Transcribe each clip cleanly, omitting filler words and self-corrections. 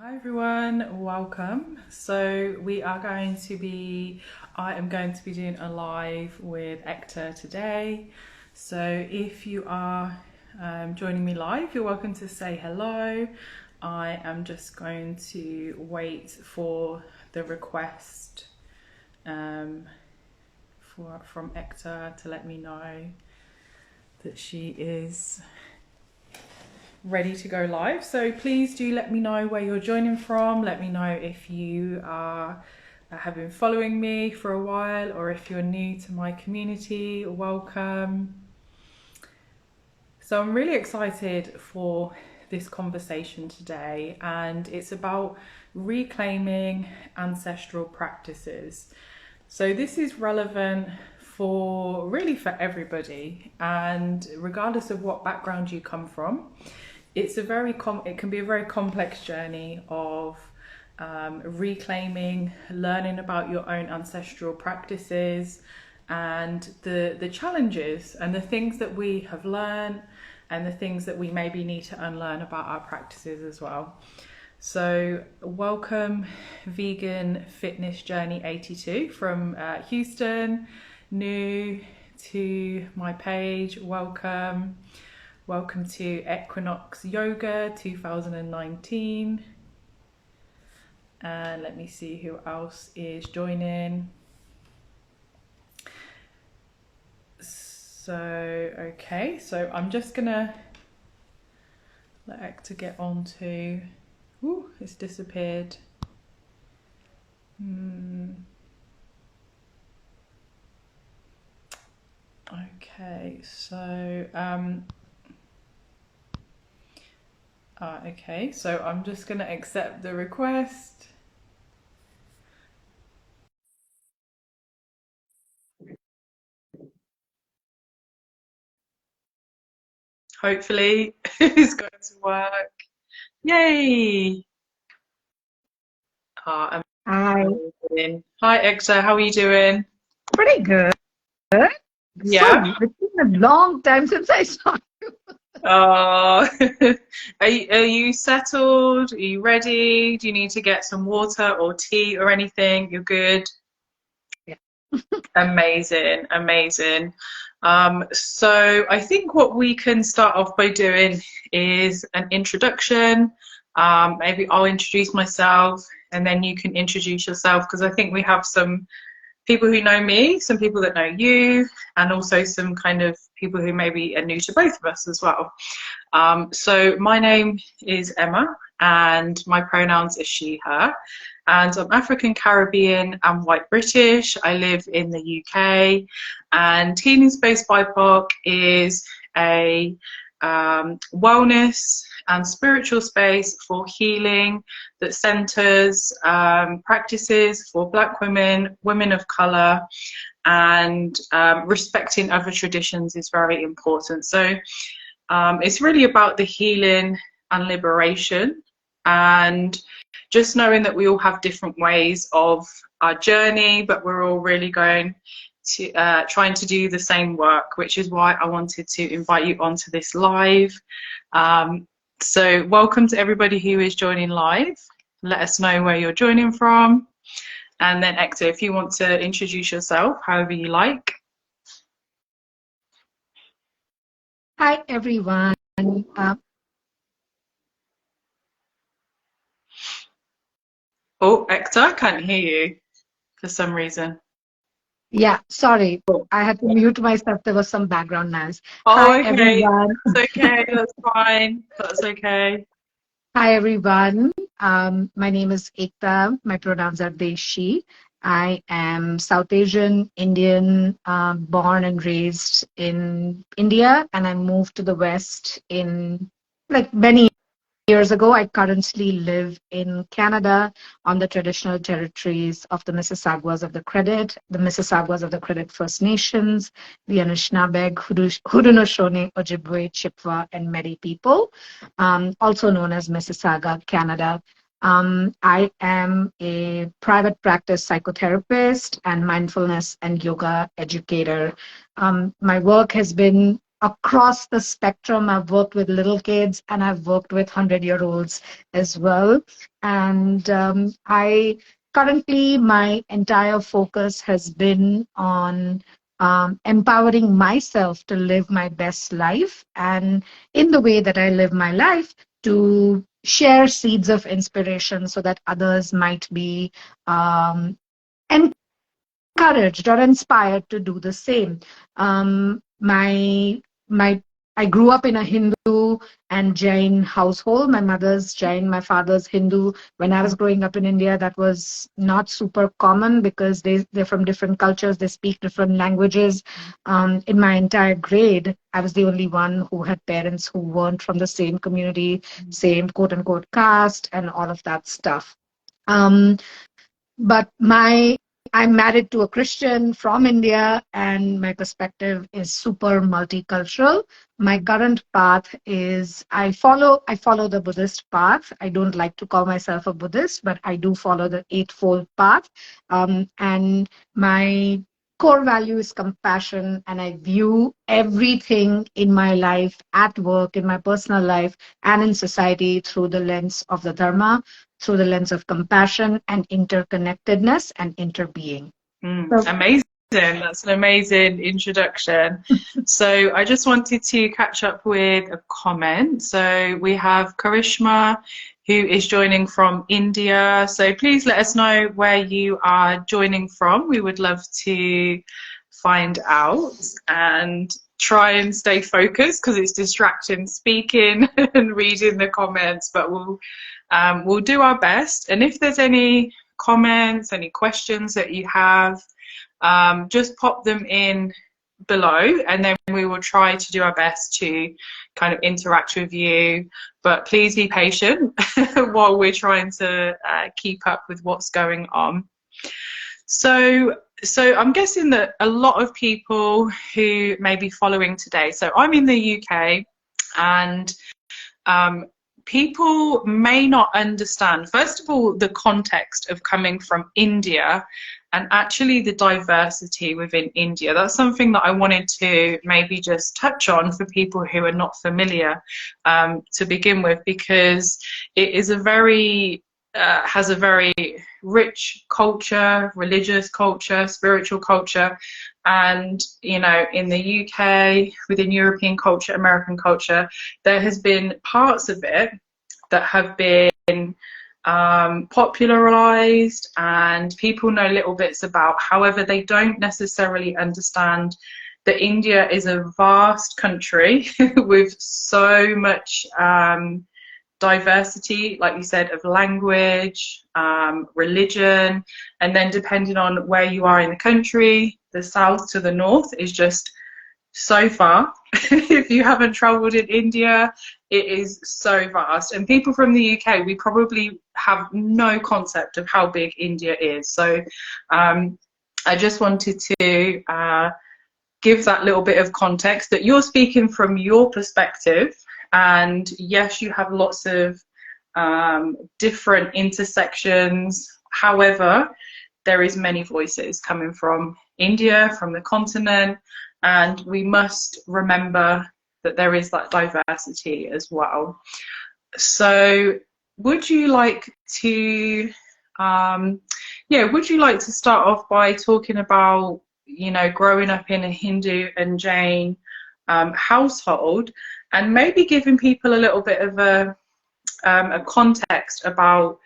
Hi everyone, welcome. I am going to be doing a live with Ekta today. So if you are joining me live, you're welcome to say hello. I am just going to wait for the request from Ekta to let me know that she is ready to go live. So please do let me know where you're joining from. Let me know if you have been following me for a while or if you're new to my community. Welcome. So I'm really excited for this conversation today, and it's about reclaiming ancestral practices. So this is relevant for everybody, and regardless of what background you come from. It can be a very complex journey of reclaiming, learning about your own ancestral practices and the challenges and the things that we have learned and the things that we maybe need to unlearn about our practices as well. So welcome Vegan Fitness Journey 82 from Houston, new to my page. Welcome. Welcome to Equinox Yoga 2019. And let me see who else is joining. Okay, so I'm just gonna let Ekta get on to, it's disappeared. Okay, so okay, so I'm just going to accept the request. Hopefully it's going to work. Yay! Hi. Amazing. Hi Ekta, how are you doing? Pretty good. So, Yeah. it's been a long time since I saw you. Oh, are you settled? Are you ready? Do you need to get some water or tea or anything? You're good? Yeah. Amazing, amazing. So I think what we can start off by doing is an introduction. Maybe I'll introduce myself and then you can introduce yourself, because I think we have some people who know me, some people that know you, and also some kind of people who maybe are new to both of us as well. So my name is Emma and my pronouns are she, her, and I'm African Caribbean and white British. I live in the UK, and Healing Space BIPOC is a wellness and spiritual space for healing that centers practices for Black women, women of colour, and respecting other traditions is very important. So it's really about the healing and liberation, and just knowing that we all have different ways of our journey, but we're all really going to trying to do the same work, which is why I wanted to invite you onto this live. So welcome to everybody who is joining live. Let us know where you're joining from. And then Ekta, if you want to introduce yourself, however you like. Hi, everyone. Oh, Ekta, I can't hear you for some reason. Yeah, sorry. Oh, I had to mute myself. There was some background noise. oh, Hi, okay. everyone. That's okay. That's fine. That's okay. Hi, everyone. My name is Ekta. My pronouns are they, she. I am South Asian, Indian, born and raised in India, and I moved to the West in like many years ago. I currently live in Canada on the traditional territories of the Mississaugas of the Credit First Nations, the Anishinaabeg, Haudenosaunee, Ojibwe, Chippewa, and Métis people, also known as Mississauga, Canada. I am a private practice psychotherapist and mindfulness and yoga educator. My work has been across the spectrum. I've worked with little kids and I've worked with 100-year-olds as well. And I currently, my entire focus has been on empowering myself to live my best life. And in the way that I live my life, to share seeds of inspiration so that others might be encouraged or inspired to do the same. My I grew up in a Hindu and Jain household. My mother's Jain, my father's Hindu. When I was growing up in India, that was not super common because they're from different cultures, they speak different languages. In my entire grade, I was the only one who had parents who weren't from the same community, same quote unquote caste, and all of that stuff. But I'm married to a Christian from India, and my perspective is super multicultural. My current path is I follow the Buddhist path. I don't like to call myself a Buddhist, but I do follow the Eightfold Path. And my core value is compassion, and I view everything in my life, at work, in my personal life, and in society through the lens of the Dharma, through the lens of compassion and interconnectedness and interbeing. Amazing. That's an amazing introduction. So I just wanted to catch up with a comment. So we have Karishma, who is joining from India. So please let us know where you are joining from. We would love to find out and try and stay focused because it's distracting speaking and reading the comments, but we'll do our best. And if there's any comments, any questions that you have, just pop them in below, and then we will try to do our best to kind of interact with you. But please be patient while we're trying to keep up with what's going on. So I'm guessing that a lot of people who may be following today, so I'm in the UK, and people may not understand, first of all, the context of coming from India and actually the diversity within India. That's something that I wanted to maybe just touch on for people who are not familiar to begin with, because it is a very has a very rich culture, religious culture, spiritual culture. And, you know, in the UK, within European culture, American culture, there has been parts of it that have been popularized and people know little bits about. However, they don't necessarily understand that India is a vast country with so much diversity, like you said, of language, religion, and then depending on where you are in the country, the south to the north is just so far. If you haven't traveled in India, it is so vast. And people from the UK, we probably have no concept of how big India is. So I just wanted to give that little bit of context, that you're speaking from your perspective. And yes, you have lots of different intersections. However, there is many voices coming from India, from the continent, and we must remember that there is that diversity as well. So would you like to start off by talking about, you know, growing up in a Hindu and Jain household, and maybe giving people a little bit of a context about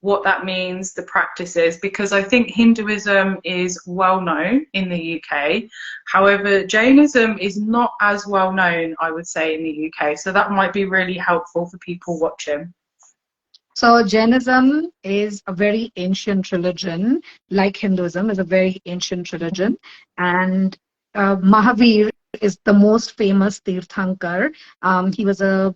what that means, the practices, because I think Hinduism is well known in the UK. However, Jainism is not as well known, I would say, in the UK. So that might be really helpful for people watching. So Jainism is a very ancient religion, like Hinduism is a very ancient religion. And Mahavir is the most famous Tirthankar. He was a,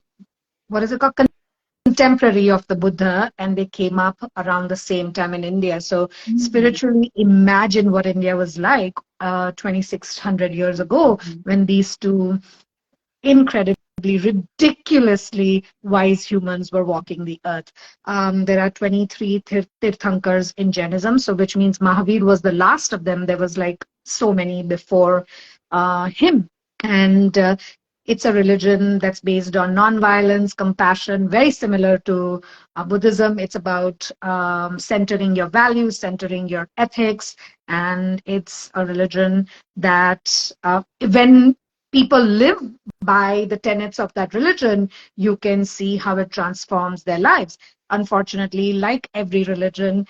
contemporary of the Buddha, and they came up around the same time in India. So spiritually, imagine what India was like 2,600 years ago, when these two incredibly, ridiculously wise humans were walking the earth. There are 23 Tirthankars in Jainism, so which means Mahavir was the last of them. There was like so many before him. And It's a religion that's based on nonviolence, compassion, very similar to Buddhism. It's about centering your values, centering your ethics, and it's a religion that when people live by the tenets of that religion, you can see how it transforms their lives. Unfortunately, like every religion,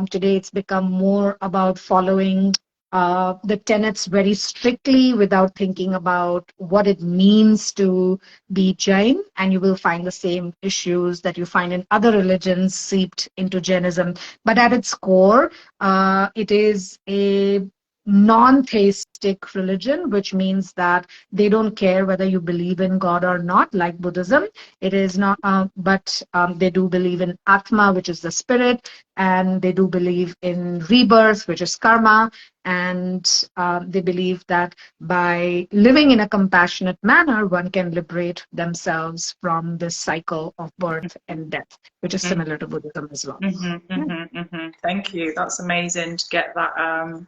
today it's become more about following the tenets very strictly without thinking about what it means to be Jain, and you will find the same issues that you find in other religions seeped into Jainism. But at its core, it is a non-theistic religion, which means that they don't care whether you believe in God or not, like Buddhism. It is not, but they do believe in Atma, which is the spirit, and they do believe in rebirth, which is karma, and they believe that by living in a compassionate manner, one can liberate themselves from this cycle of birth and death, which is similar to Buddhism as well. Thank you. That's amazing to get that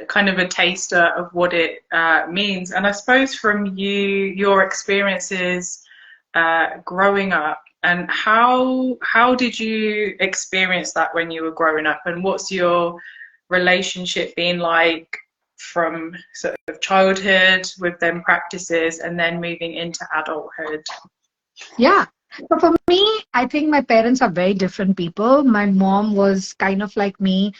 kind of a taster of what it means. And I suppose from your experiences growing up, and how did you experience that when you were growing up, and what's your relationship been like from sort of childhood with them practices and then moving into adulthood? Yeah. So for me, I think my parents are very different people. My mom was kind of like me.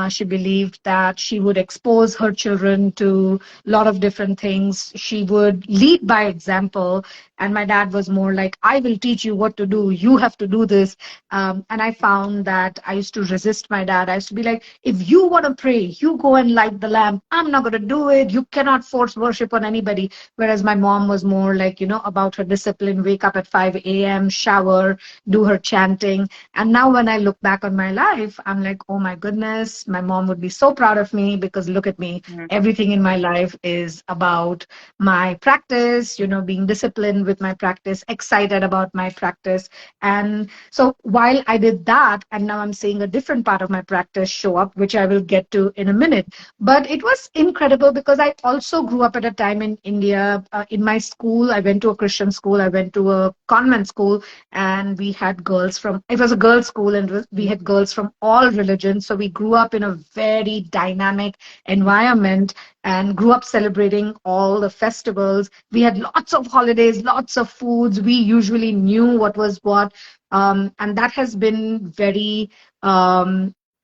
She believed that she would expose her children to a lot of different things. She would lead by example. And my dad was more like, I will teach you what to do. You have to do this. And I found that I used to resist my dad. I used to be like, if you want to pray, you go and light the lamp. I'm not going to do it. You cannot force worship on anybody. Whereas my mom was more like, about her discipline, wake up at 5 a.m., shower, do her chanting. And now when I look back on my life, I'm like, oh my goodness, my mom would be so proud of me, because look at me. Everything in my life is about my practice, being disciplined with my practice, excited about my practice. And so while I did that, and now I'm seeing a different part of my practice show up, which I will get to in a minute. But it was incredible because I also grew up at a time in India. In my school, I went to a Christian school, I went to a convent school, and we had girls from, it was a girls' school, and we had girls from all religions. So we grew up in a very dynamic environment and grew up celebrating all the festivals. We had lots of holidays, lots of foods. We usually knew what was what. And that has been very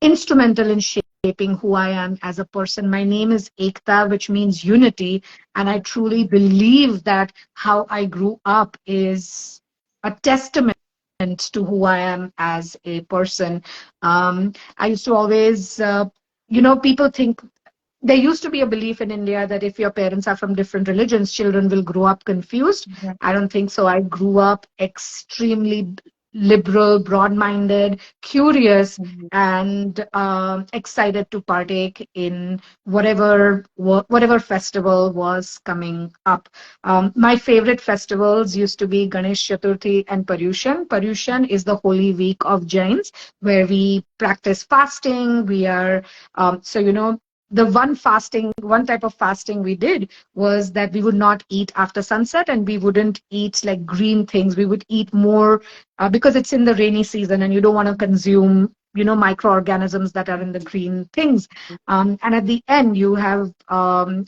instrumental in shaping who I am as a person. My name is Ekta, which means unity. And I truly believe that how I grew up is a testament to who I am as a person. I used to always, people think, there used to be a belief in India that if your parents are from different religions, children will grow up confused. I don't think so. I grew up extremely liberal, broad-minded, curious, and excited to partake in whatever festival was coming up. My favorite festivals used to be Ganesh Chaturthi and Paryushan. Paryushan is the holy week of Jains, where we practice fasting. We are the one type of fasting we did was that we would not eat after sunset, and we wouldn't eat like green things. We would eat more because it's in the rainy season and you don't want to consume microorganisms that are in the green things. And at the end you have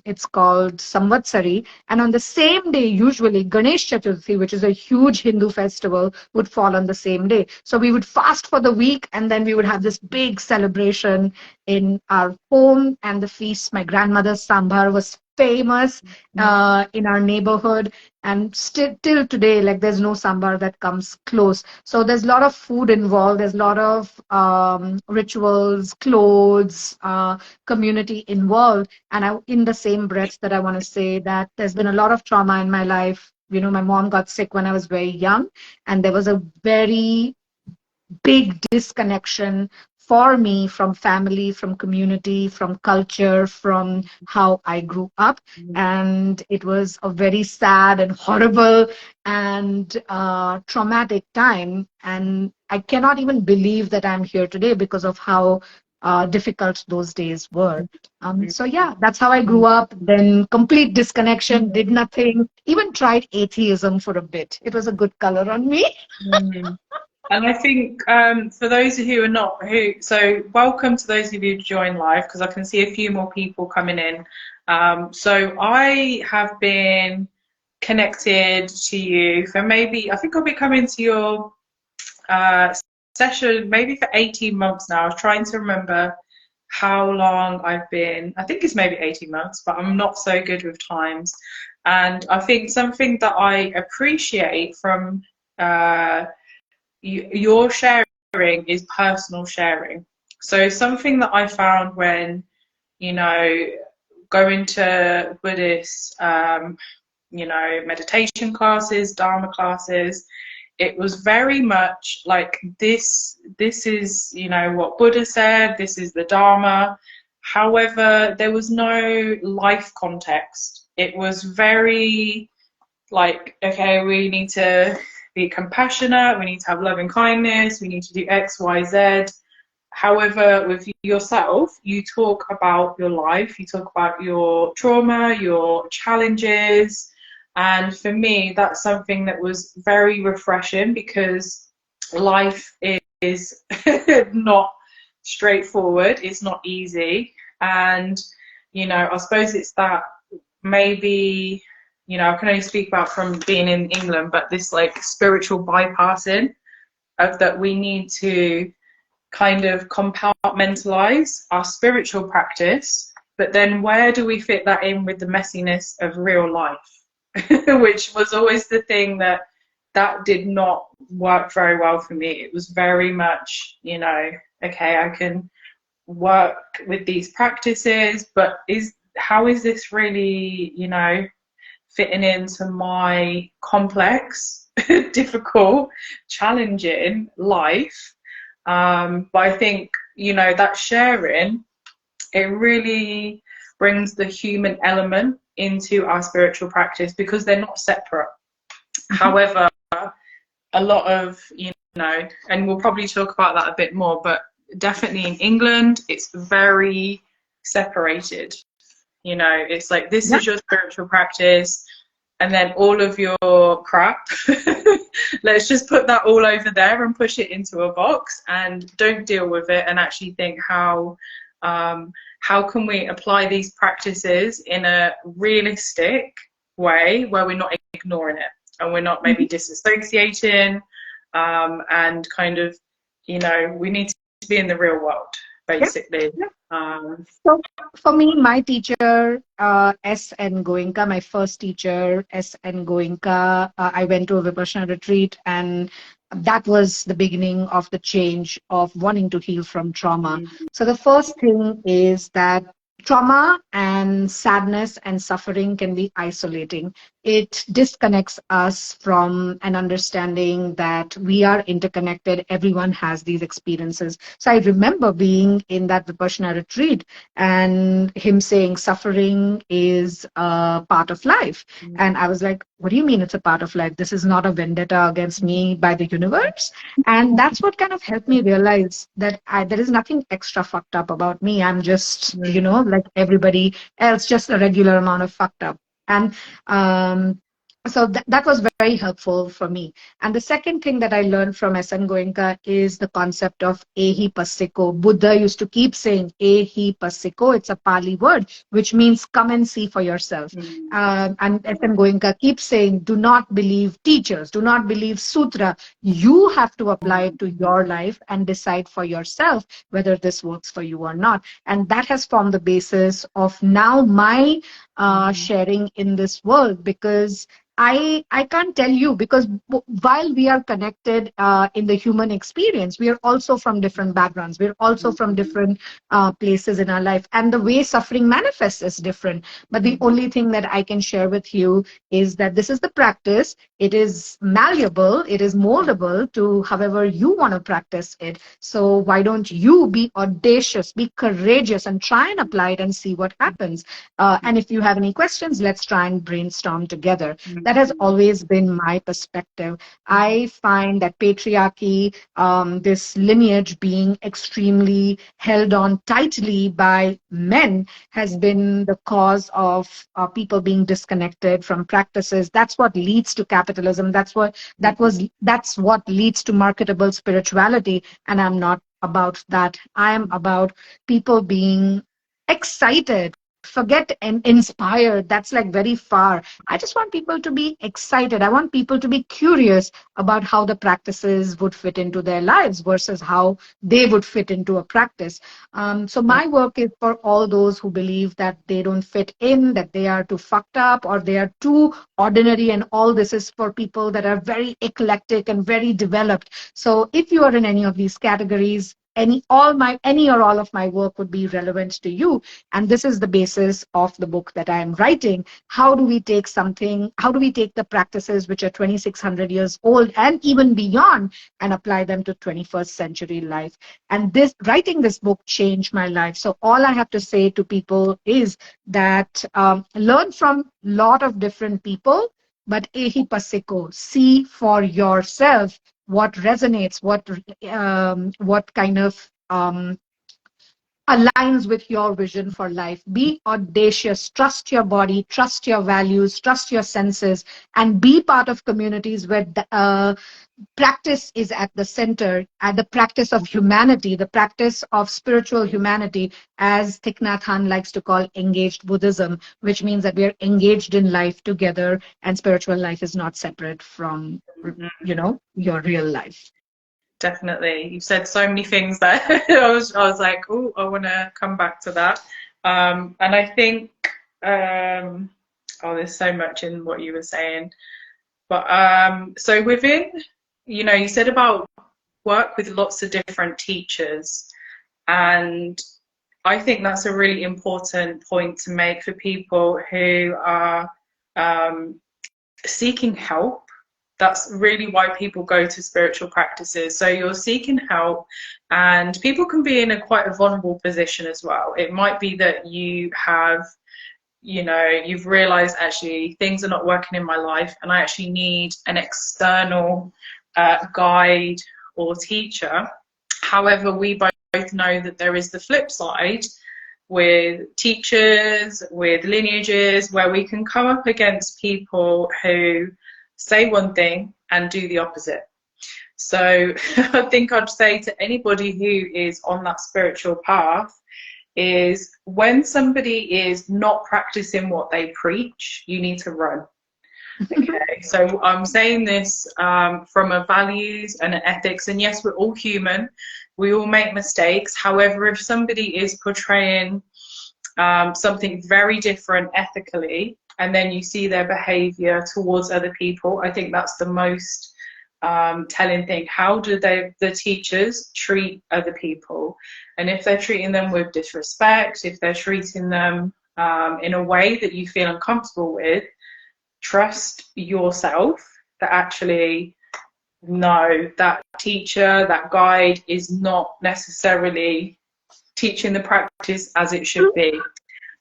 it's called Samvatsari, and on the same day usually Ganesh Chaturthi, which is a huge Hindu festival, would fall on the same day. So we would fast for the week, and then we would have this big celebration in our home. And the feast, my grandmother's sambar was famous in our neighborhood, and still till today, like, there's no sambar that comes close. So there's a lot of food involved, there's a lot of rituals, clothes, community involved. And in the same breath that I want to say that there's been a lot of trauma in my life. My mom got sick when I was very young, and there was a very big disconnection for me from family, from community, from culture, from how I grew up. And it was a very sad and horrible and traumatic time. And I cannot even believe that I'm here today because of how difficult those days were. So yeah, that's how I grew up. Then complete disconnection, did nothing, even tried atheism for a bit. It was a good color on me. Mm. And I think for those who are not so welcome to those of you who join live, because I can see a few more people coming in. So I have been connected to you for maybe, I think I'll be coming to your session maybe for 18 months now. I was trying to remember how long I've been. I think it's maybe 18 months, but I'm not so good with times. And I think something that I appreciate from your sharing is personal sharing. So something that I found when, going to Buddhist, meditation classes, Dharma classes, it was very much like this is, what Buddha said, this is the Dharma. However, there was no life context. It was very like, okay, we need to be compassionate, we need to have loving kindness, we need to do X, Y, Z. However, with yourself, you talk about your life, you talk about your trauma, your challenges. And for me, that's something that was very refreshing, because life is not straightforward, it's not easy. And, I suppose it's that maybe, I can only speak about from being in England, but this like spiritual bypassing of that we need to kind of compartmentalize our spiritual practice, but then where do we fit that in with the messiness of real life? Which was always the thing that did not work very well for me. It was very much, okay, I can work with these practices, but how is this really, fitting into my complex, difficult, challenging life? But I think, that sharing, it really brings the human element into our spiritual practice, because they're not separate. However, a lot of, and we'll probably talk about that a bit more, but definitely in England, it's very separated. It's like, this is your spiritual practice, and then all of your crap, let's just put that all over there and push it into a box, and don't deal with it, and actually think how can we apply these practices in a realistic way where we're not ignoring it, and we're not maybe disassociating, and kind of, we need to be in the real world, basically. So for me, my teacher, S.N. Goenka, my first teacher, S.N. Goenka, I went to a Vipassana retreat, and that was the beginning of the change of wanting to heal from trauma. So the first thing is that trauma and sadness and suffering can be isolating. It disconnects us from an understanding that we are interconnected. Everyone has these experiences. So I remember being in that Vipassana retreat and him saying suffering is a part of life. And I was like, what do you mean it's a part of life? This is not a vendetta against me by the universe. And that's what kind of helped me realize that there is nothing extra fucked up about me. I'm just, like everybody else, just a regular amount of fucked up. And so that was very helpful for me. And the second thing that I learned from S.N. Goenka is the concept of ehi passiko. Buddha used to keep saying ehi passiko. It's a Pali word, which means come and see for yourself. And S.N. Goenka keeps saying, do not believe teachers, do not believe sutra. You have to apply it to your life and decide for yourself whether this works for you or not. And that has formed the basis of now my sharing in this world, because I can't tell you, because while we are connected in the human experience, we are also from different backgrounds. We're also from different places in our life. And the way suffering manifests is different. But the only thing that I can share with you is that this is the practice. It is malleable. It is moldable to however you want to practice it. So why don't you be audacious, be courageous, and try and apply it and see what happens. And if you have any questions, let's try and brainstorm together. That has always been my perspective. I find that patriarchy, this lineage being extremely held on tightly by men, has been the cause of people being disconnected from practices. That's what leads to capitalism. That's what leads to marketable spirituality. And I'm not about that. I am about people being excited. Forget and inspired. That's like very far. I just want people to be excited. I want people to be curious about how the practices would fit into their lives versus how they would fit into a practice. So my work is for all those who believe that they don't fit in, that they are too fucked up, or they are too ordinary, and all this is for people that are very eclectic and very developed. So if you are in any of these categories, any or all of my work would be relevant to you. And this is the basis of the book that I am writing. How do we take the practices which are 2,600 years old and even beyond and apply them to 21st century life? And writing this book changed my life. So all I have to say to people is that learn from a lot of different people, but ehi pasiko, see for yourself what resonates, what kind of aligns with your vision for life. Be audacious, trust your body, trust your values, trust your senses, and be part of communities where practice is at the center, at the practice of humanity, the practice of spiritual humanity, as Thich Nhat Hanh likes to call engaged Buddhism, which means that we are engaged in life together, and spiritual life is not separate from, your real life. Definitely. You've said so many things that I was like, oh, I want to come back to that. And I think, there's so much in what you were saying. But so within, you said about work with lots of different teachers. And I think that's a really important point to make for people who are seeking help. That's really why people go to spiritual practices. So you're seeking help, and people can be in quite a vulnerable position as well. It might be that you have, you've realized actually things are not working in my life and I actually need an external guide or teacher. However, we both know that there is the flip side with teachers, with lineages, where we can come up against people who say one thing and do the opposite. So I think I'd say to anybody who is on that spiritual path is when somebody is not practicing what they preach, you need to run. Okay, so I'm saying this from a values and an ethics, and yes, we're all human, we all make mistakes. However, if somebody is portraying something very different ethically, and then you see their behavior towards other people, I think that's the most telling thing. How do the teachers treat other people? And if they're treating them with disrespect, if they're treating them in a way that you feel uncomfortable with, trust yourself that actually, no, that teacher, that guide is not necessarily teaching the practice as it should be.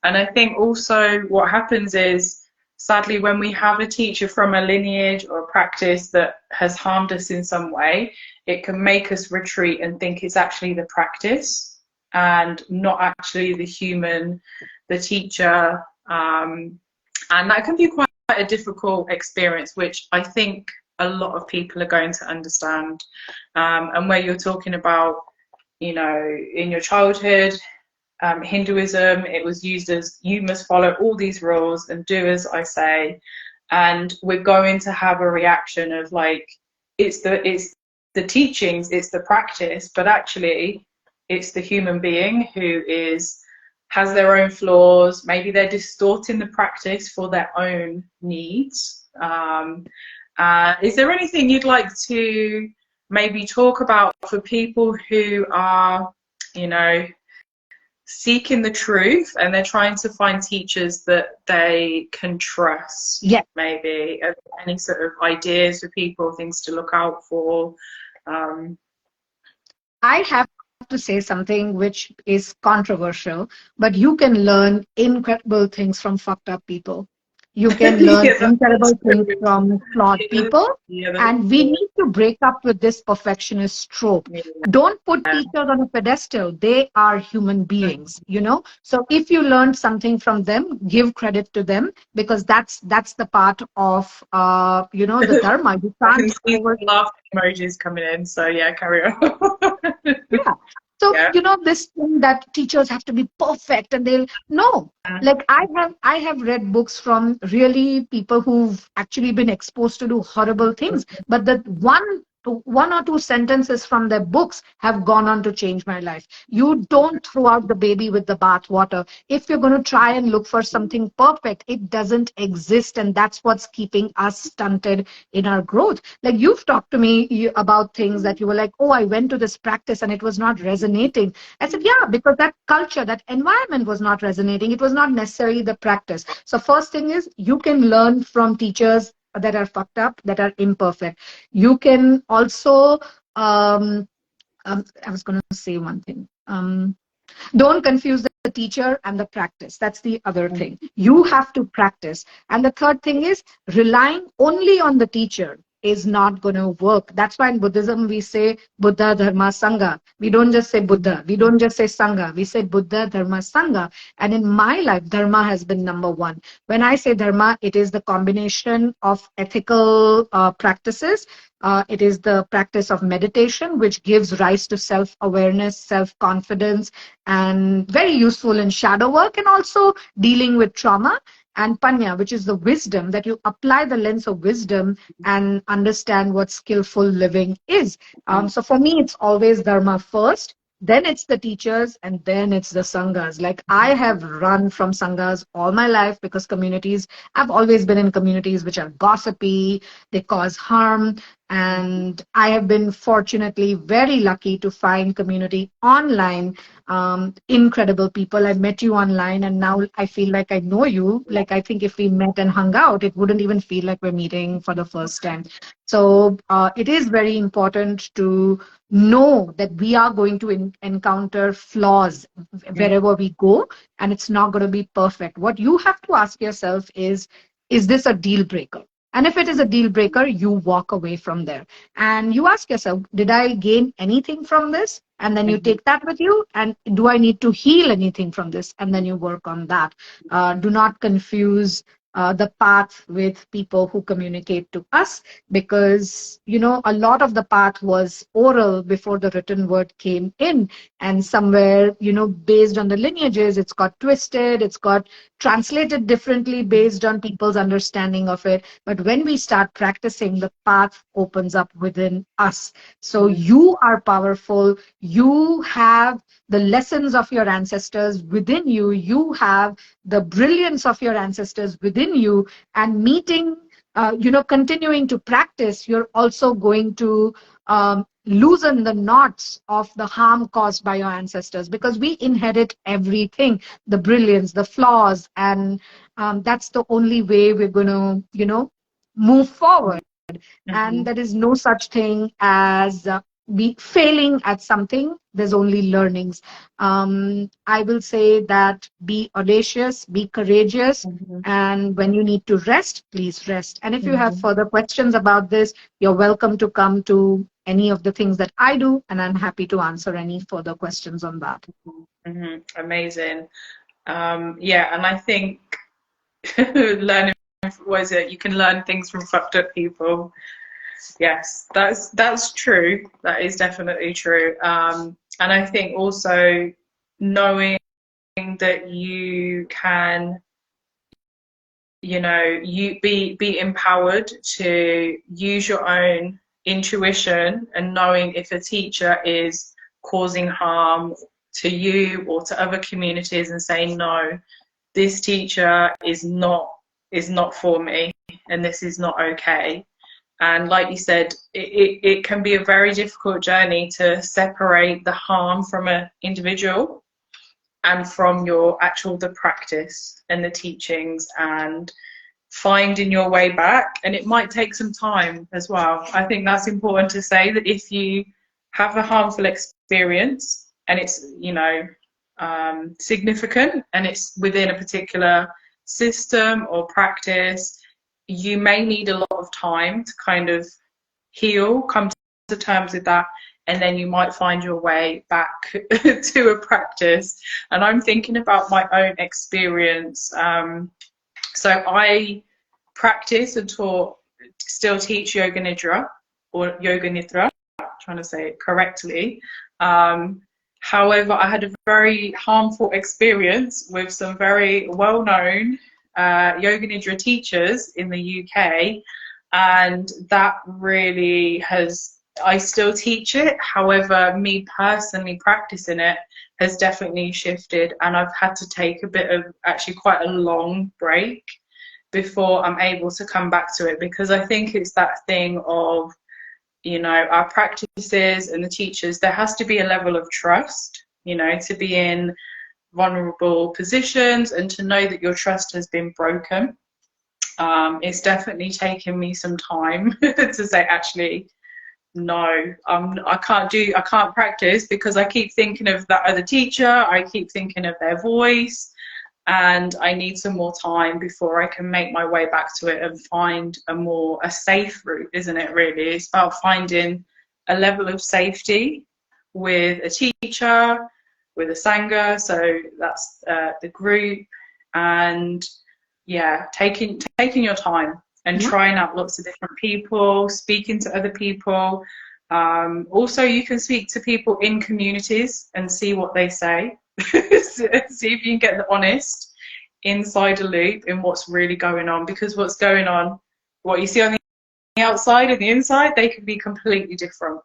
And I think also what happens is, sadly, when we have a teacher from a lineage or a practice that has harmed us in some way, it can make us retreat and think it's actually the practice and not actually the human, the teacher. And that can be quite a difficult experience, which I think a lot of people are going to understand. And where you're talking about, in your childhood, Hinduism, it was used as you must follow all these rules and do as I say, and we're going to have a reaction of like it's the teachings, it's the practice, but actually it's the human being who has their own flaws. Maybe they're distorting the practice for their own needs. Is there anything you'd like to maybe talk about for people who are, seeking the truth and they're trying to find teachers that they can trust? Yeah. Maybe any sort of ideas for people, things to look out for? I have to say something which is controversial, but you can learn incredible things from fucked up people. You can learn Yeah, that's incredible things true. from flawed Yeah, people. yeah, that's And we true. need to break up with this perfectionist trope. Don't put teachers on a pedestal. They are human beings, you know. So if you learned something from them, give credit to them, because that's the part of you know, the Yeah. dharma. You I can can't see over. the laughing emojis coming in, so yeah, carry on. Yeah. So, Yeah. you know, this thing that teachers have to be perfect and they'll no. Like I have read books from really people who've actually been exposed to do horrible things, but the one or two sentences from their books have gone on to change my life. You don't throw out the baby with the bathwater. If you're going to try and look for something perfect, it doesn't exist, and that's what's keeping us stunted in our growth. Like you've talked to me about things that you were like, oh, I went to this practice and it was not resonating. I said, yeah, because that culture, that environment was not resonating. It was not necessarily the practice. So first thing is you can learn from teachers that are fucked up, that are imperfect. You can also, I was going to say one thing. Don't confuse the teacher and the practice. That's the other thing. You have to practice. And the third thing is relying only on the teacher is not going to work. That's why in Buddhism we say Buddha, Dharma, Sangha. We don't just say Buddha. We don't just say Sangha. We say Buddha, Dharma, Sangha. And in my life, Dharma has been number one. When I say Dharma, it is the combination of ethical practices. It is the practice of meditation, which gives rise to self-awareness, self-confidence, and very useful in shadow work and also dealing with trauma. And panya, which is the wisdom that you apply the lens of wisdom and understand what skillful living is. So for me, it's always dharma first, then it's the teachers, and then it's the sanghas. Like I have run from sanghas all my life because communities, I've always been in communities which are gossipy, they cause harm. And I have been fortunately very lucky to find community online, incredible people. I met you online and now I feel like I know you. Like I think if we met and hung out, it wouldn't even feel like we're meeting for the first time. So it is very important to know that we are going to encounter flaws wherever we go, and it's not going to be perfect. What you have to ask yourself is this a deal breaker? And if it is a deal breaker, you walk away from there. And you ask yourself, did I gain anything from this? And then you take that with you. And do I need to heal anything from this? And then you work on that. Do not confuse the path with people who communicate to us, because, you know, a lot of the path was oral before the written word came in. And somewhere, you know, based on the lineages, it's got twisted, it's got translated differently based on people's understanding of it. But when we start practicing, the path opens up within us. So you are powerful. You have the lessons of your ancestors within you. You have the brilliance of your ancestors within you. And meeting, you know, continuing to practice, you're also going to loosen the knots of the harm caused by your ancestors, because we inherit everything, the brilliance, the flaws, and that's the only way we're going to, you know, move forward. And there is no such thing as be failing at something. There's only learnings. I will say that be audacious, be courageous, and when you need to rest, please rest. And if you have further questions about this, you're welcome to come to any of the things that I do, and I'm happy to answer any further questions on that. Amazing. Yeah, and I think learning, was it, you can learn things from fucked up people. Yes, that's true. That is definitely true. And I think also knowing that you can, you know, you be empowered to use your own intuition, and knowing if a teacher is causing harm to you or to other communities, and saying no, this teacher is not for me, and this is not okay. And like you said, it can be a very difficult journey to separate the harm from an individual and from your actual the practice and the teachings, and finding your way back. And it might take some time as well. I think that's important to say, that if you have a harmful experience and it's, significant, and it's within a particular system or practice, you may need a lot of time to kind of heal, come to terms with that, and then you might find your way back to a practice. And I'm thinking about my own experience. So I practice and still teach yoga nidra, or yoga nidra, trying to say it correctly. However, I had a very harmful experience with some very well-known yoga nidra teachers in the UK, and that really I still teach it. However, me personally practicing it has definitely shifted, and I've had to take a bit of, actually quite a long break before I'm able to come back to it, because I think it's that thing of, our practices and the teachers, there has to be a level of trust, to be in vulnerable positions and to know that your trust has been broken. It's definitely taken me some time to say, actually, no, I can't practice because I keep thinking of that other teacher, I keep thinking of their voice, and I need some more time before I can make my way back to it and find a safe route, isn't it, really? It's about finding a level of safety with a teacher, with a sangha, so that's the group, and yeah, taking your time and trying out lots of different people, speaking to other people. Also, you can speak to people in communities and see what they say. See if you can get the honest insider loop in what's really going on, because what's going on, what you see on the outside and the inside, they can be completely different.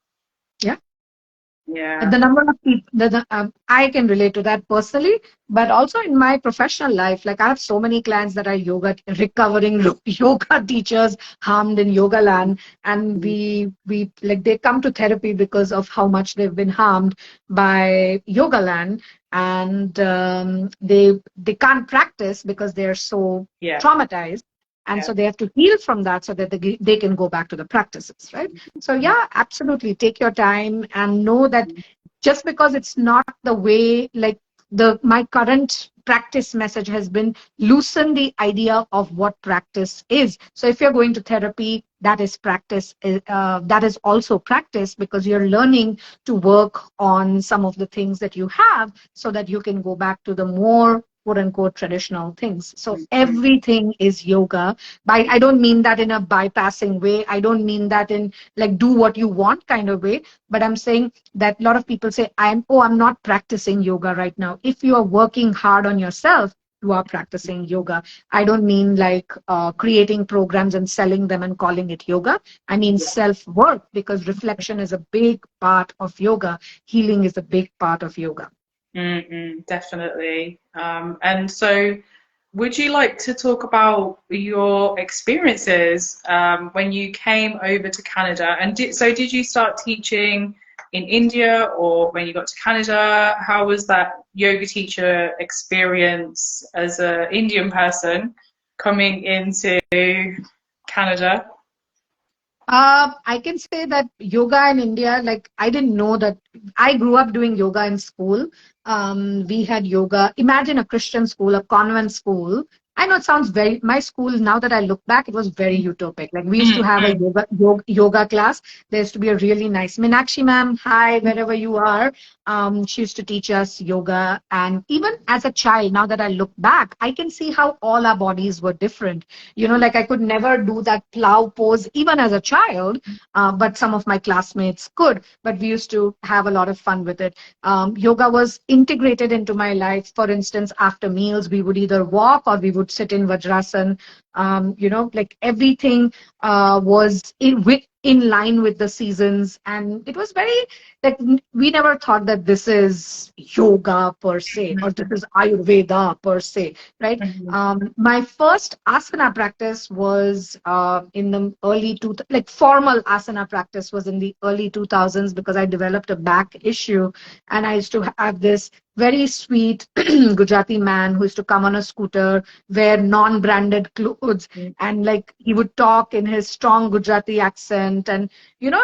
Yeah. The number of people, I can relate to that personally, but also in my professional life, like I have so many clients that are recovering yoga teachers harmed in yoga land, and we like they come to therapy because of how much they've been harmed by yoga land, and they can't practice because they're so traumatized. And so they have to heal from that so that they can go back to the practices, right? So yeah, absolutely. Take your time and know that just because it's not the way, like my current practice message has been loosen the idea of what practice is. So if you're going to therapy, that is practice. That is also practice, because you're learning to work on some of the things that you have so that you can go back to the more quote unquote traditional things. So everything is yoga. I don't mean that in a bypassing way. I don't mean that in like do what you want kind of way. But I'm saying that a lot of people say, I'm not practicing yoga right now. If you are working hard on yourself, you are practicing yoga. I don't mean like creating programs and selling them and calling it yoga. I mean self-work, because reflection is a big part of yoga. Healing is a big part of yoga. Definitely. And so would you like to talk about your experiences when you came over to Canada? And did you start teaching in India, or when you got to Canada? How was that yoga teacher experience as an Indian person coming into Canada? I can say that yoga in India, like I didn't know that. I grew up doing yoga in school. We had yoga. Imagine a Christian school, a convent school. I know it sounds my school, now that I look back, it was very utopic. Like we used to have a yoga class. There used to be a really nice Meenakshi ma'am, hi, wherever you are. She used to teach us yoga. And even as a child, now that I look back, I can see how all our bodies were different. Like I could never do that plow pose, even as a child, but some of my classmates could. But we used to have a lot of fun with it. Yoga was integrated into my life. For instance, after meals, we would either walk or we would sit in Vajrasan. Like everything was in line with the seasons. And it was very, like, we never thought that this is yoga per se, or this is Ayurveda per se, right? My first asana practice was in the early formal asana practice was in the early 2000s, because I developed a back issue and I used to have this very sweet Gujarati man who used to come on a scooter, wear non-branded clothes, and like he would talk in his strong Gujarati accent. And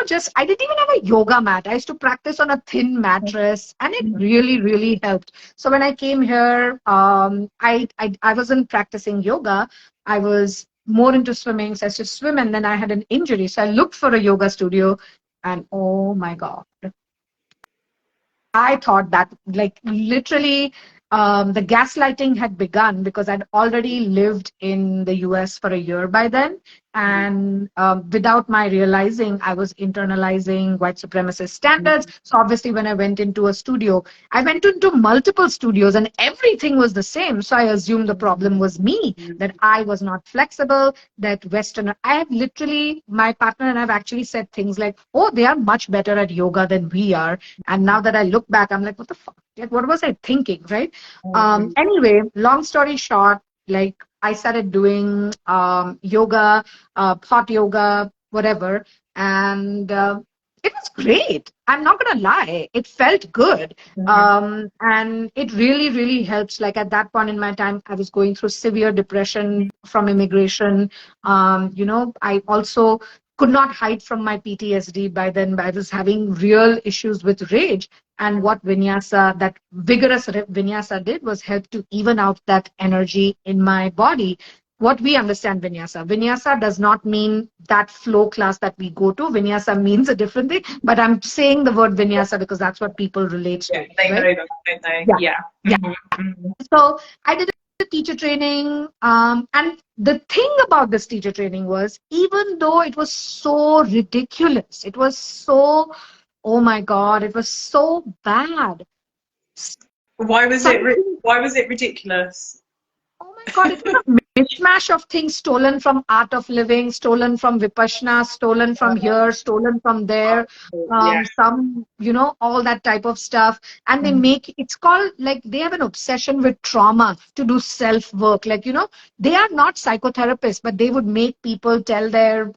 just I didn't even have a yoga mat. I used to practice on a thin mattress, and it really, really helped. So when I came here, I wasn't practicing yoga. I was more into swimming, so I used to swim, and then I had an injury, so I looked for a yoga studio, and oh my God, I thought that, like, literally, the gaslighting had begun because I'd already lived in the US for a year by then. And without my realizing, I was internalizing white supremacist standards. So obviously, when I went into a studio, I went into multiple studios and everything was the same. So I assumed the problem was me, that I was not flexible, that Western. I have literally, my partner and I have actually said things like, oh, they are much better at yoga than we are. And now that I look back, I'm like, what the fuck? Like, what was I thinking, right? Anyway, long story short, like I started doing yoga, hot yoga, whatever, and it was great. I'm not gonna lie, it felt good, and it really, really helps. Like at that point in my time, I was going through severe depression from immigration. I also could not hide from my PTSD by then. I was having real issues with rage. And what vinyasa, that vigorous vinyasa did was help to even out that energy in my body. What we understand vinyasa. Vinyasa does not mean that flow class that we go to. Vinyasa means a different thing, but I'm saying the word vinyasa because that's what people relate to. They right? know that, don't they? Yeah. Yeah. So I did a teacher training, and the thing about this teacher training was, even though it was so ridiculous, it was so, oh my God, it was so bad. Why was Something, it ridiculous? oh my God, it was a mishmash of things stolen from art of living, stolen from Vipassana, stolen from here, stolen from there, Yeah. some, all that type of stuff. And they make, it's called, like, they have an obsession with trauma to do self-work. Like, they are not psychotherapists, but they would make people tell their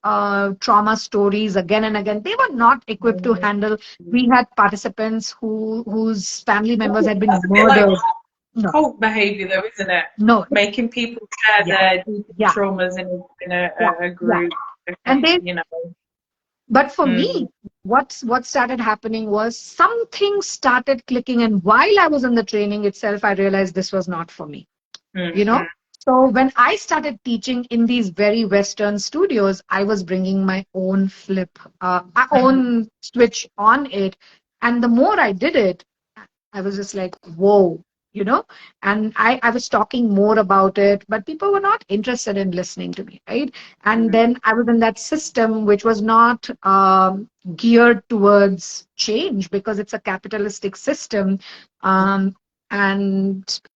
trauma stories again and again. They were not equipped to handle. We had participants whose family members had been That's a bit like murdered. No, cult behavior, though, isn't it? no, Making people share their yeah, traumas in yeah, a yeah. group. And they, You know. but for me, what started happening was something started clicking. And while I was in the training itself, I realized this was not for me. So when I started teaching in these very Western studios, I was bringing my own flip, my own switch on it. And the more I did it, I was just like, whoa, and I was talking more about it, but people were not interested in listening to me, right? And then I was in that system which was not geared towards change because it's a capitalistic system. And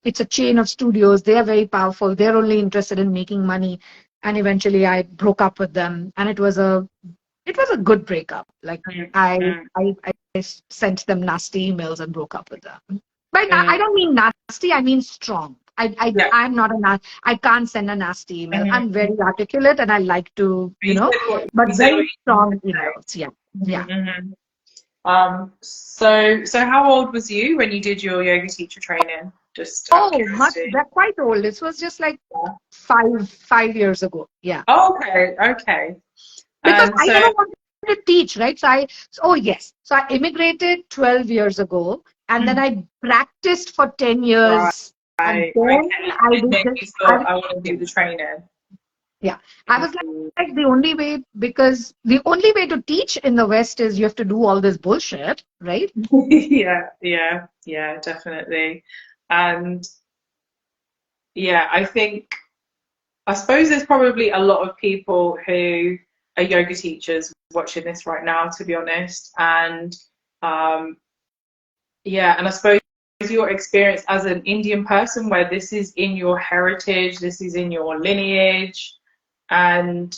it's a chain of studios. They are very powerful. They're only interested in making money. And eventually I broke up with them, and it was a good breakup. Like I sent them nasty emails and broke up with them. But I don't mean nasty, I mean strong. I'm not I can't send a nasty email. I'm very articulate and I like to, but very strong emails. Yeah. Yeah. So how old was you when you did your yoga teacher training? Just out of curiosity. They're quite old. This was just like 5 years ago. Yeah. Oh, okay. Because I never wanted to teach, right? So I immigrated 12 years ago, and then I practiced for 10 years. Right. And then I want to do the training. Yeah. I was like the only way, because the only way to teach in the West is you have to do all this bullshit, right? Yeah, definitely. And yeah, I suppose there's probably a lot of people who are yoga teachers watching this right now, to be honest. And and I suppose your experience as an Indian person, where this is in your heritage, this is in your lineage, and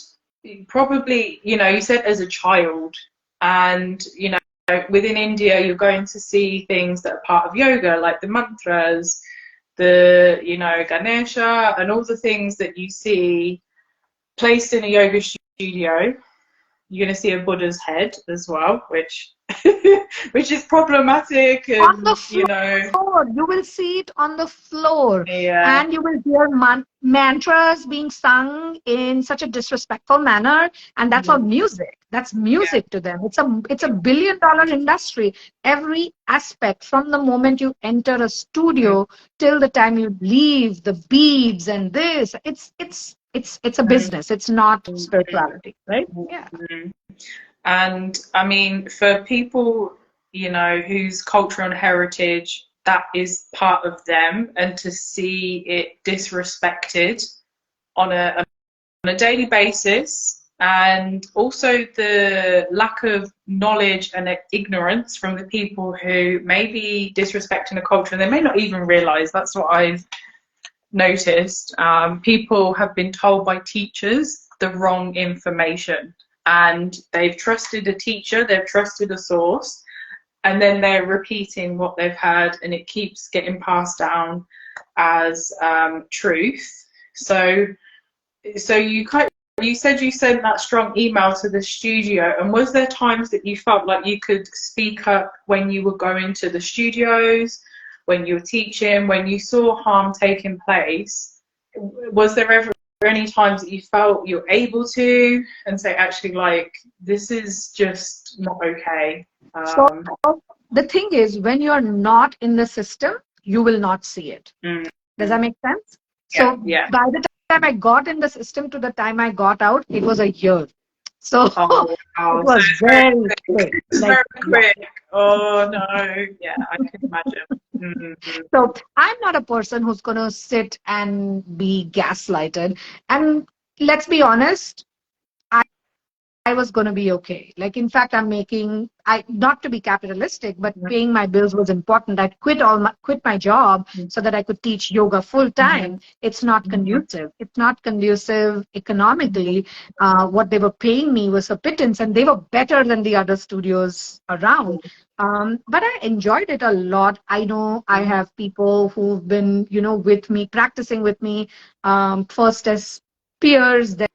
probably, you said as a child, and within India you're going to see things that are part of yoga, like the mantras, the Ganesha, and all the things that you see placed in a yoga studio. you're going to see a Buddha's head as well, which which is problematic, On the and you know, floor, you will see it on the floor, yeah, and you will hear mantras being sung in such a disrespectful manner, and that's all music. That's yeah, music to them. It's a billion-dollar industry. Every aspect, from the moment you enter a studio till the time you leave, the beads and this, it's a business. It's not spirituality, right? Yeah. and I mean, for people, you know, whose culture and heritage that is part of them, and to see it disrespected on a daily basis, and also the lack of knowledge and ignorance from the people who may be disrespecting a culture and they may not even realize. That's what I've noticed. People have been told by teachers the wrong information, and they've trusted a teacher, they've trusted a source, and then they're repeating what they've heard, and it keeps getting passed down as truth. So you said you sent that strong email to the studio, and was there times that you felt like you could speak up when you were going to the studios, when you were teaching, when you saw harm taking place? Was there ever any times that you felt you're able to and say, actually, like, this is just not okay? So the thing is, when you're not in the system, you will not see it. Does that make sense? Yeah, So yeah. by the time I got in the system to the time I got out, it was a year. So Oh, wow. it was So very quick. it's Like, very quick. Oh no, yeah, I can imagine. so I'm not a person who's going to sit and be gaslighted. And let's be honest, I was going to be okay. Like, in fact, not to be capitalistic, but paying my bills was important. I quit my job so that I could teach yoga full time. It's not conducive. It's not conducive economically. What they were paying me was a pittance, and they were better than the other studios around. But I enjoyed it a lot. I know I have people who've been, with me, practicing with me, first as peers, then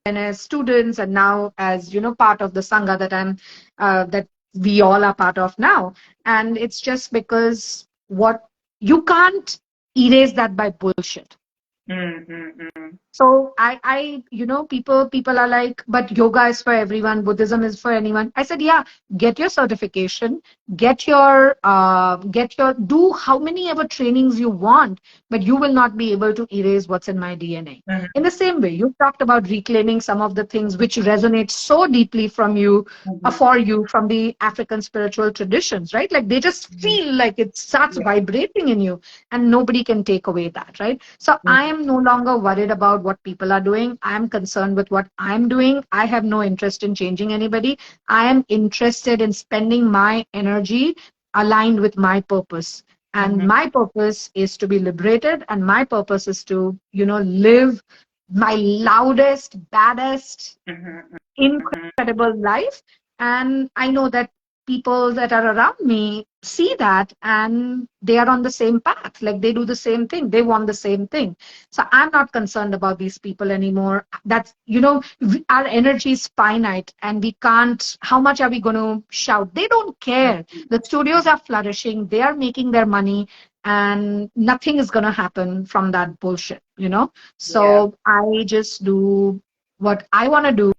as students, and now as part of the sangha that we all are part of now. And it's just because what you can't erase that by bullshit. So people are like, but yoga is for everyone, Buddhism is for anyone. I said, yeah, get your certification, do how many ever trainings you want, but you will not be able to erase what's in my DNA. In the same way, you talked about reclaiming some of the things which resonate so deeply from you, for you, from the African spiritual traditions, right? Like, they just feel like it starts vibrating in you, and nobody can take away that, right? So I am no longer worried about what people are doing. I am concerned with what I'm doing. I have no interest in changing anybody. I am interested in spending my energy aligned with my purpose. And my purpose is to be liberated, and my purpose is to, live my loudest, baddest, incredible life. And I know that people that are around me see that, and they are on the same path. Like, they do the same thing, they want the same thing. So I'm not concerned about these people anymore. That's, our energy is finite, and we can't, how much are we going to shout? They don't care. The studios are flourishing, they are making their money, and nothing is going to happen from that bullshit. So I just do what I want to do.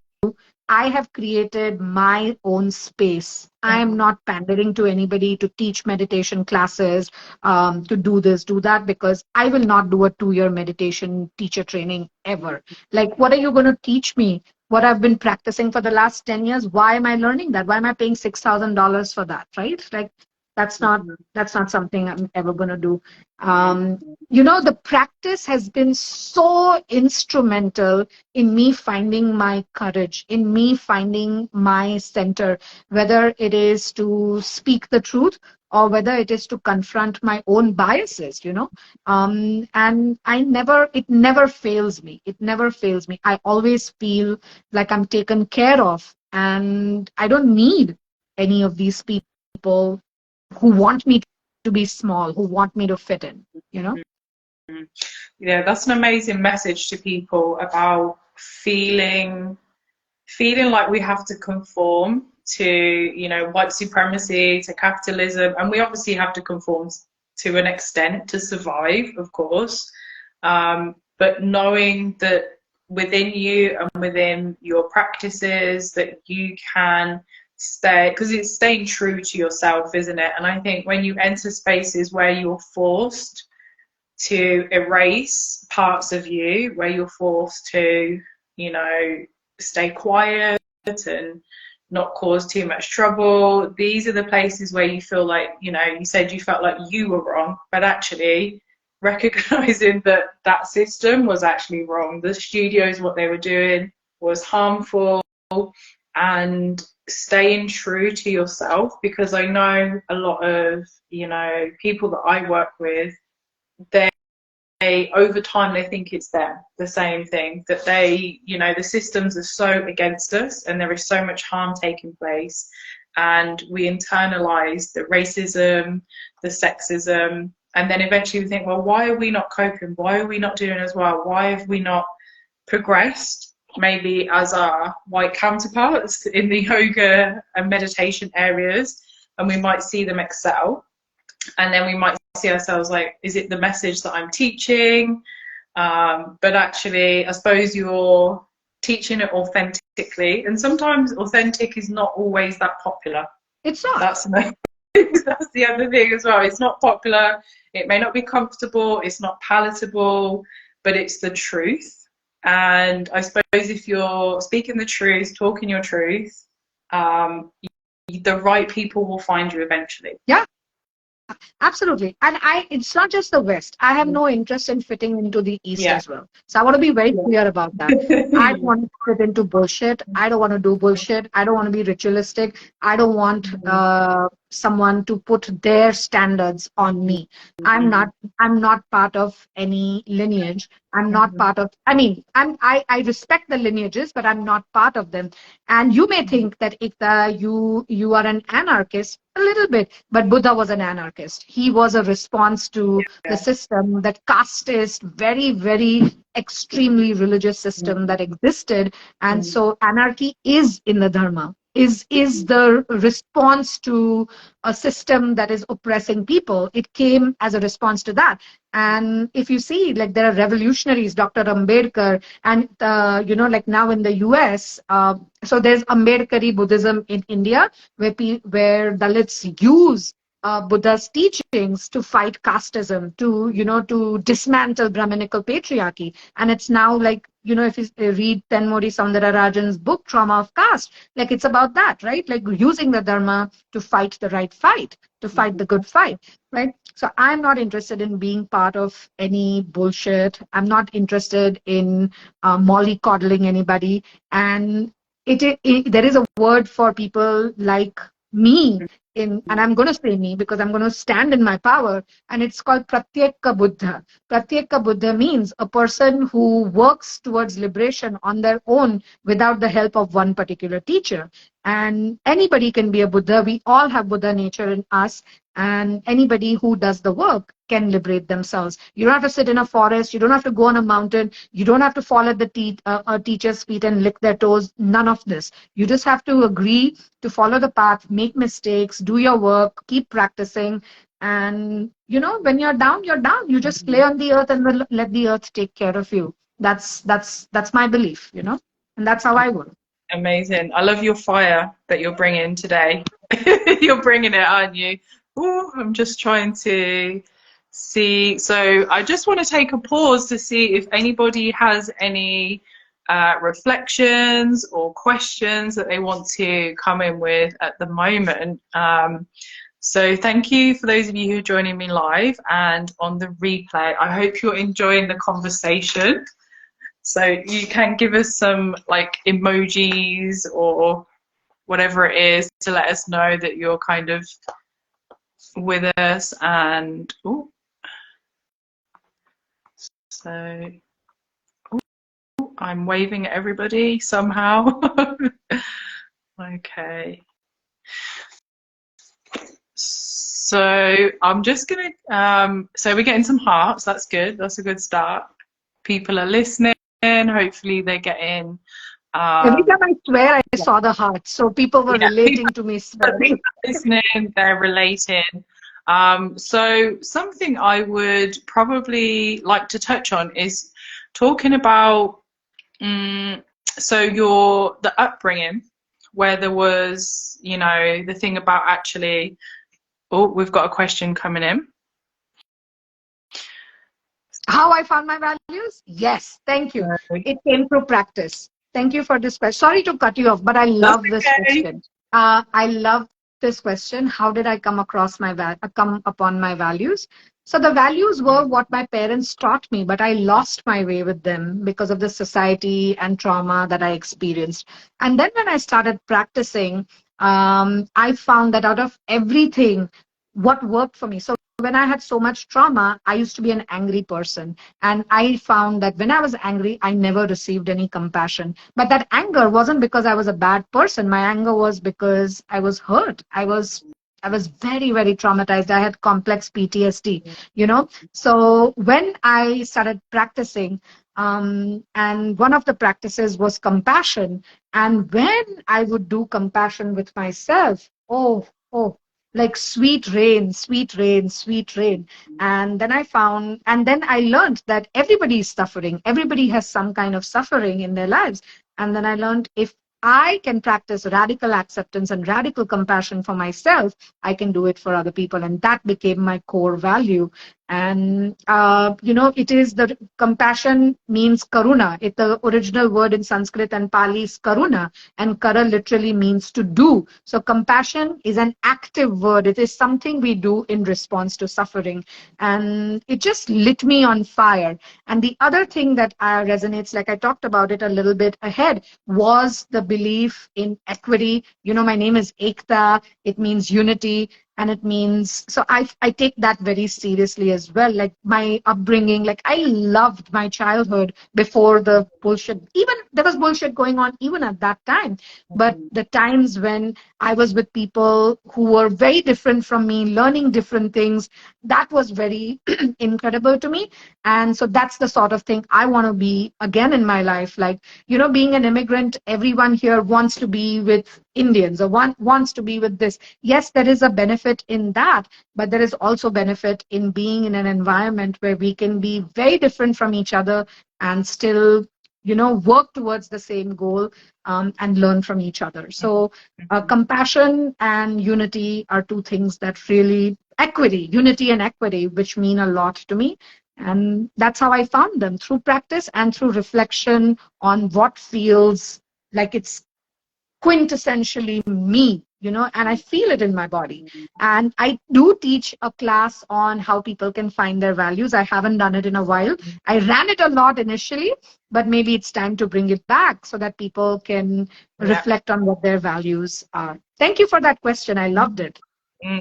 I have created my own space. I am not pandering to anybody to teach meditation classes, to do this, do that, because I will not do a 2-year meditation teacher training ever. Like, what are you going to teach me? What I've been practicing for the last 10 years, why am I learning that? Why am I paying $6,000 for that, right? Like, that's not something I'm ever going to do. The practice has been so instrumental in me finding my courage, in me finding my center, whether it is to speak the truth or whether it is to confront my own biases, and it never fails me. It never fails me. I always feel like I'm taken care of, and I don't need any of these people who want me to be small, who want me to fit in, Yeah, that's an amazing message to people about feeling feeling like we have to conform to, you know, white supremacy, to capitalism, and we obviously have to conform to an extent to survive, of course. But knowing that within you and within your practices that you can stay, because it's staying true to yourself, isn't it? And I think when you enter spaces where you're forced to erase parts of you, where you're forced to, you know, stay quiet and not cause too much trouble, these are the places where you feel like, you know, you said you felt like you were wrong, but actually recognizing that that system was actually wrong. The studios, what they were doing was harmful, and staying true to yourself, because I know a lot of, you know, people that I work with, they over time they think it's them, the same thing, that they, you know, the systems are so against us and there is so much harm taking place, and we internalize the racism, the sexism, and then eventually we think, well, why are we not coping? Why are we not doing as well? Why have we not progressed maybe as our white counterparts in the yoga and meditation areas? And we might see them excel, and then we might see ourselves like, is it the message that I'm teaching? But actually, I suppose you're teaching it authentically, and sometimes authentic is not always that popular. It's not. That's the other thing as well. It's not popular. It may not be comfortable. It's not palatable, but it's the truth. And I suppose if you're speaking the truth, talking your truth, the right people will find you eventually. Yeah. Absolutely. And it's not just the West. I have no interest in fitting into the East as well. So I want to be very clear about that. I don't want to fit into bullshit. I don't want to do bullshit. I don't want to be ritualistic. I don't want someone to put their standards on me. I'm not part of any lineage. I'm not part of, I mean, I respect the lineages, but I'm not part of them. And you may think that Ekta, you are an anarchist, a little bit, but Buddha was an anarchist. He was a response to the system, that casteist, very, very extremely religious system that existed. And so anarchy is in the Dharma, is the response to a system that is oppressing people. It came as a response to that. And if you see, like, there are revolutionaries, Dr. Ambedkar, and you know, like now in the US, so there's Ambedkari Buddhism in India, where Dalits use Buddha's teachings to fight casteism, to, you know, to dismantle Brahminical patriarchy. And it's now like, you know, if you read Tenmodi Soundararajan's book, Trauma of Caste, like it's about that, right? Like using the Dharma to fight the right fight, to fight the good fight, right? So I'm not interested in being part of any bullshit. I'm not interested in mollycoddling anybody. And there is a word for people like me, and I'm going to say me because I'm going to stand in my power, and it's called Pratyeka Buddha. Pratyeka Buddha means a person who works towards liberation on their own without the help of one particular teacher. And anybody can be a Buddha. We all have Buddha nature in us, and anybody who does the work can liberate themselves. You don't have to sit in a forest. You don't have to go on a mountain. You don't have to fall at the a teacher's feet and lick their toes. None of this. You just have to agree to follow the path, make mistakes, do your work, keep practicing. And, you know, when you're down, you're down. You just lay on the earth and let the earth take care of you. That's my belief, you know, and that's how I work. Amazing. I love your fire that you're bringing today. You're bringing it, aren't you? Ooh, I'm just trying to see. So I just want to take a pause to see if anybody has any reflections or questions that they want to come in with at the moment. So thank you for those of you who are joining me live and on the replay. I hope you're enjoying the conversation. So you can give us some like emojis or whatever it is to let us know that you're kind of with us. And ooh, so ooh, I'm waving at everybody somehow. Okay. So I'm just gonna so we're getting some hearts. That's good. That's a good start. People are listening. Hopefully they're getting Every Um, time I swear, I saw the heart. So people were yeah, people, relating to me swearing. listening, they're relating. So something I would probably like to touch on is talking about so the upbringing, where there was, the thing about actually. Oh, we've got a question coming in. How I found my values? Yes, thank you. So, It came through practice. Thank you for this question. Sorry to cut you off, but I that's love this okay. question. I love this question. How did I come upon my values? So the values were what my parents taught me, but I lost my way with them because of the society and trauma that I experienced. And then when I started practicing, I found that out of everything, what worked for me. So when I had so much trauma, I used to be an angry person. And I found that when I was angry, I never received any compassion. But that anger wasn't because I was a bad person. My anger was because I was hurt. I was very, very traumatized. I had complex PTSD, you know. So when I started practicing, and one of the practices was compassion. And when I would do compassion with myself, oh, like sweet rain, sweet rain, sweet rain. And then I learned that everybody is suffering. Everybody has some kind of suffering in their lives. And then I learned if I can practice radical acceptance and radical compassion for myself, I can do it for other people. And that became my core value. And, it is the compassion means karuna. The original word in Sanskrit and Pali is karuna, and kara literally means to do. So compassion is an active word. It is something we do in response to suffering. And it just lit me on fire. And the other thing that resonates, like I talked about it a little bit ahead, was the belief in equity. My name is Ekta. It means unity. And it means, so I take that very seriously as well. Like my upbringing, like I loved my childhood before the bullshit. Even there was bullshit going on even at that time. But the times when I was with people who were very different from me, learning different things, that was very incredible to me. And so that's the sort of thing I want to be again in my life. Like, being an immigrant, everyone here wants to be with Indians or wants to be with this. Yes, there is a benefit in that, but there is also benefit in being in an environment where we can be very different from each other and still, work towards the same goal, and learn from each other. So compassion and unity are two things that really, unity and equity, which mean a lot to me. And that's how I found them, through practice and through reflection on what feels like it's quintessentially me, and I feel it in my body. And I do teach a class on how people can find their values. I haven't done it in a while. I ran it a lot initially, but maybe it's time to bring it back so that people can Yeah. reflect on what their values are. Thank you for that question. I loved it.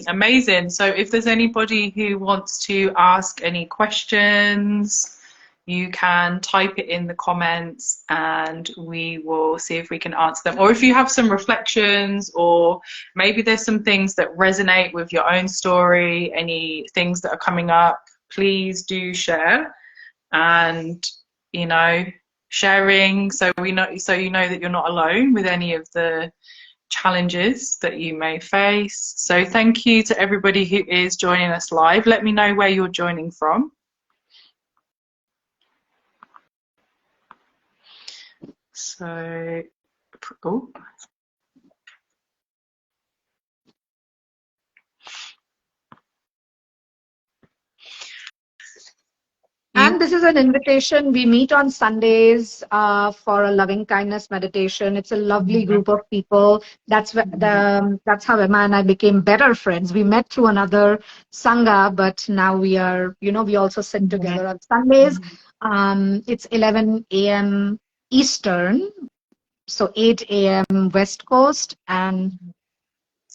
Amazing. So if there's anybody who wants to ask any questions, you can type it in the comments and we will see if we can answer them. Or if you have some reflections, or maybe there's some things that resonate with your own story, any things that are coming up, please do share. And, sharing so you know that you're not alone with any of the challenges that you may face. So thank you to everybody who is joining us live. Let me know where you're joining from. So, oh. And this is an invitation. We meet on Sundays for a loving kindness meditation. It's a lovely group of people. That's how Emma and I became better friends. We met through another sangha, but now we are, we also sit together on Sundays. It's 11 a.m. Eastern, so 8 a.m. West Coast, and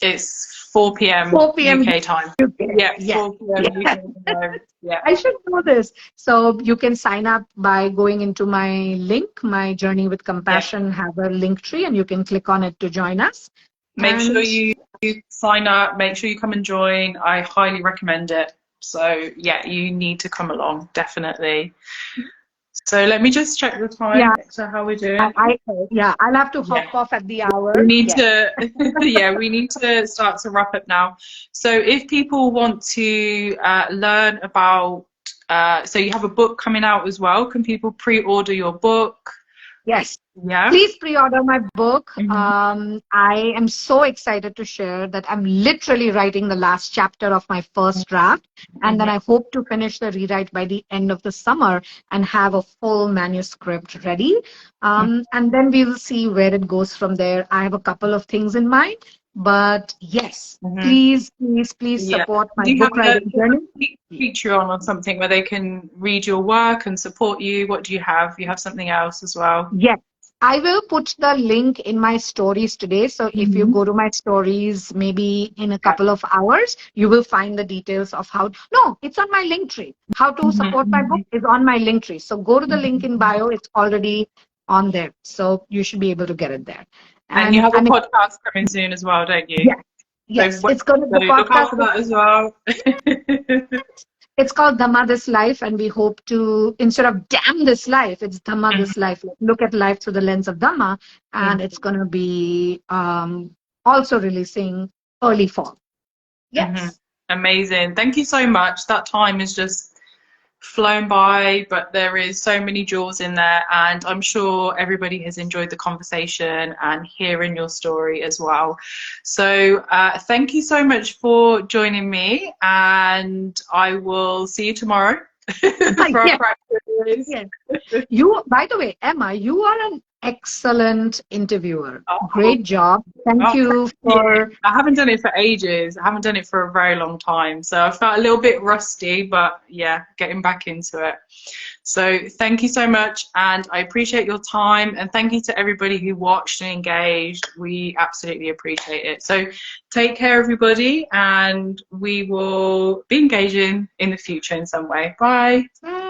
It's 4 p.m. 4 p.m. UK time. UK. Yeah, Yeah. 4 p.m. Yeah. UK time. Yeah. I should know this. So you can sign up by going into my link, my Journey with Compassion, have a link tree, and you can click on it to join us. Make sure you sign up, make sure you come and join. I highly recommend it. So yeah, you need to come along, definitely. So let me just check the time. Yeah, So how we're doing. yeah, I'll have to Yeah. hop off at the hour. We need Yes. to, yeah, we need to start to wrap up now. So if people want to learn about, so you have a book coming out as well. Can people pre-order your book? Yes. Yeah. Please pre-order my book. Mm-hmm. I am so excited to share that I'm literally writing the last chapter of my first draft, and then I hope to finish the rewrite by the end of the summer and have a full manuscript ready. And then we will see where it goes from there. I have a couple of things in mind, but yes, Mm-hmm. please Yeah. support my Do you have book writing journey. a Patreon or something where they can read your work and support you? What do you have? You have something else as well? Yes, I will put the link in my stories today. So if you Mm-hmm. go to my stories, maybe in a couple of hours, you will find the details of how. No, it's on my link tree. How to support my book Mm-hmm. is on my link tree. So go to the link in bio. It's already on there. So you should be able to get it there. And you And have a podcast coming soon as well, don't you? yes, So, yes, it's going to so the look out podcast. for that as well. It's called Dhamma This Life, and we hope to, instead of damn this life, it's Dhamma This Life. Look at life through the lens of Dhamma, and it's going to be also releasing early fall. Mm-hmm. Yes. Amazing. Thank you so much. That time has just flown by, but there is so many jewels in there, and I'm sure everybody has enjoyed the conversation and hearing your story as well. So thank you so much for joining me, and I will see you tomorrow for our Yes. practice. Yes. You, by the way, Emma, you are an excellent interviewer. Oh, Great job. Thank oh, you yeah. for. I haven't done it for ages. I haven't done it for a very long time. So I felt a little bit rusty, but yeah, getting back into it. So thank you so much, and I appreciate your time, and thank you to everybody who watched and engaged. We absolutely appreciate it. So take care, everybody, and we will be engaging in the future in some way. Bye. Bye.